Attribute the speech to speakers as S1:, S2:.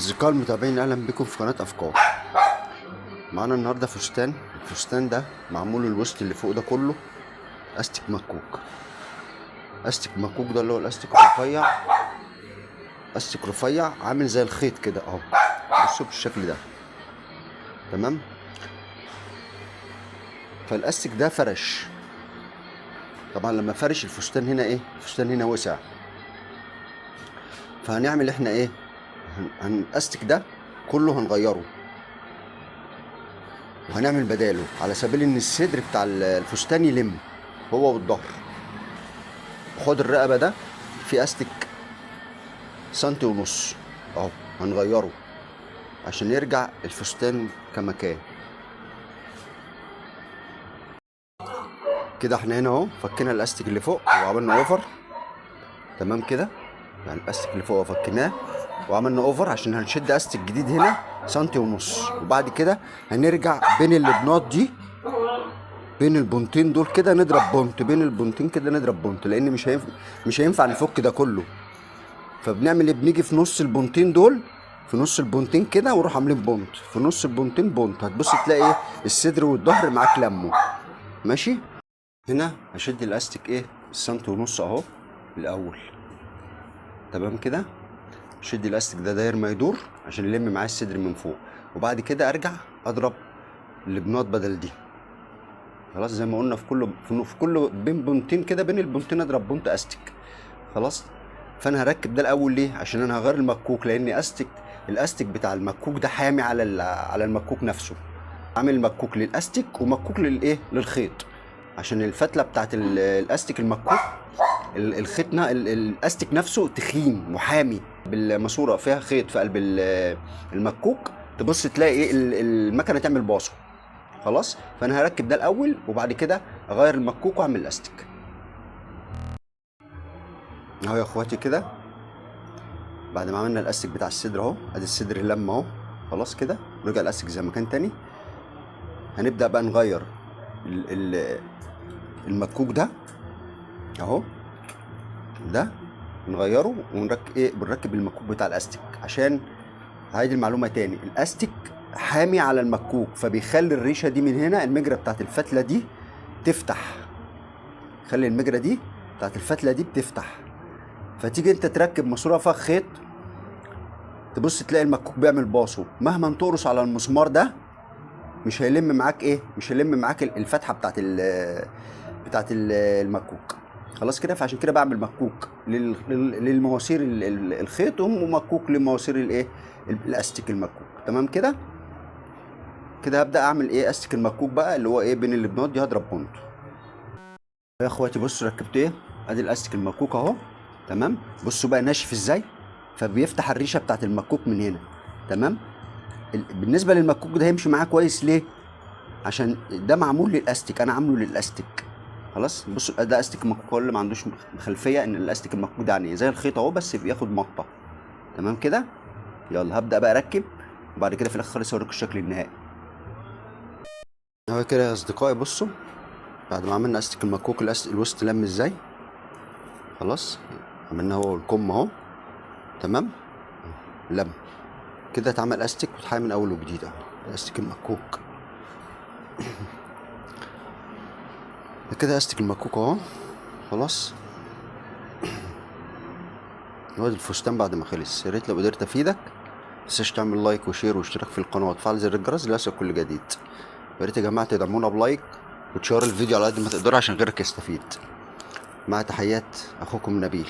S1: أصدقاء المتابعين، أهلا بكم في قناة أفكار. معانا النهاردة فستان. الفستان ده معمول الوسط اللي فوق ده كله أستك مكوك. أستك مكوك ده اللي هو الأستك الرفيع، أستك رفيع عامل زي الخيط كده أهو. بصوا بالشكل ده، تمام. فالأستك ده فرش. طبعا لما فرش الفستان هنا إيه، الفستان هنا وسع. فهنعمل إحنا إيه، الأستك ده كله هنغيره وهنعمل بداله على سبيل ان الصدر بتاع الفستان يلم هو والظهر. خد الرقبه ده في استك سنتي ونص اهو، هنغيره عشان يرجع الفستان كمكان كده. احنا هنا اهو فكينا الاستك اللي فوق وعملنا اوفر، تمام كده. يعني الاستك اللي فوق فكيناه وعملنا اوفر عشان هنشد استك جديد هنا سنتي ونص. وبعد كده هنرجع بين اللبنات دي، بين البنطين دول كده نضرب بونت، بين البنطين كده نضرب بونت، لان مش هينفع نفك ده كله. فبنعمل ايه، بنيجي في نص البنطين دول، في نص البنطين كده ونروح عاملين بونت في نص البنطين بونت. هتبص تلاقي ايه، الصدر والظهر معاك لموا ماشي. هنا هشد الاستيك ايه السنتي ونص اهو الاول، تمام كده. شد الاستيك ده داير ما يدور عشان يلم معايا الصدر من فوق، وبعد كده ارجع اضرب اللبنات بدل دي. خلاص زي ما قلنا في كل بين بنتين كده، بين البنتين اضرب بنت استك. خلاص. فانا هركب ده الاول ليه، عشان انا هغير المكوك، لان الاستك بتاع المكوك ده حامي على المكوك نفسه. عامل مكوك للاستك ومكوك للايه، للخيط، عشان الفتله بتاعت الاستك المكوك، الخيطنا الاستك نفسه تخين محامي بالماسوره فيها خيط في قلب المكوك. تبص تلاقي ايه، المكنه تعمل باصه. خلاص. فانا هركب ده الاول وبعد كده اغير المكوك واعمل الاستيك اهو يا اخواتي كده. بعد ما عملنا الاستيك بتاع الصدر اهو، ادي الصدر لم اهو. خلاص كده ورجع الاستيك زي ما كان تاني. هنبدا بقى نغير المكوك ده اهو، ده نغيره بنركب المكوك بتاع الاستيك. عشان هعيد المعلومه تاني، الاستيك حامي على المكوك، فبيخلي الريشه دي من هنا، المجرى بتاعت الفتله دي تفتح، خلي المجرى دي بتاعت الفتله دي بتفتح. فتيجي انت تركب ماسوره فيها خيط، تبص تلاقي المكوك بيعمل باصه، مهما تقرص على المسمار ده مش هيلم معاك ايه، مش هيلم معاك الفتحه بتاعت المكوك. خلاص كده. فعشان كده بعمل مكوك للمواسير الخيط، ومكوك لمواسير الايه، الاستيك المكوك، تمام كده. كده هبدا اعمل ايه، استيك المكوك بقى اللي هو ايه بين اللبنات دي، هضرب بونت يا اخواتي. بصوا ركبت ايه، ادي الاستيك المكوك اهو، تمام. بصوا بقى ناشف ازاي، فبيفتح الريشه بتاعت المكوك من هنا، تمام. بالنسبه للمكوك ده هيمشي معاه كويس ليه، عشان ده معمول للاستيك، انا عامله للاستيك. خلاص. بصوا ده استيك المكوك، اللي ما عندوش خلفيه ان الاستيك المكوك ده يعني زي الخيط اهو، بس بياخد مطه، تمام كده. يلا هبدا بقى اركب، وبعد كده في الاخر خالص اوريكم الشكل النهائي اهو كده يا اصدقائي. بصوا بعد ما عملنا استيك المكوك، الوسط لم ازاي. خلاص عملنا هو الكم اهو، تمام. لم كده اتعمل استيك واتحقق من اول وجديد اهو، استيك المكوك كده. استيك المكوك اهو خلاص. هو الفستان بعد ما خلص. يا ريت لو قدرت افيدك متنساش تعمل لايك وشير واشتراك في القناه وتفعل زر الجرس ليصلك كل جديد. يا ريت يا جماعه تدعمونا بلايك وتشيروا الفيديو على قد ما تقدروا عشان غيرك يستفيد. مع تحيات اخوكم نبيل.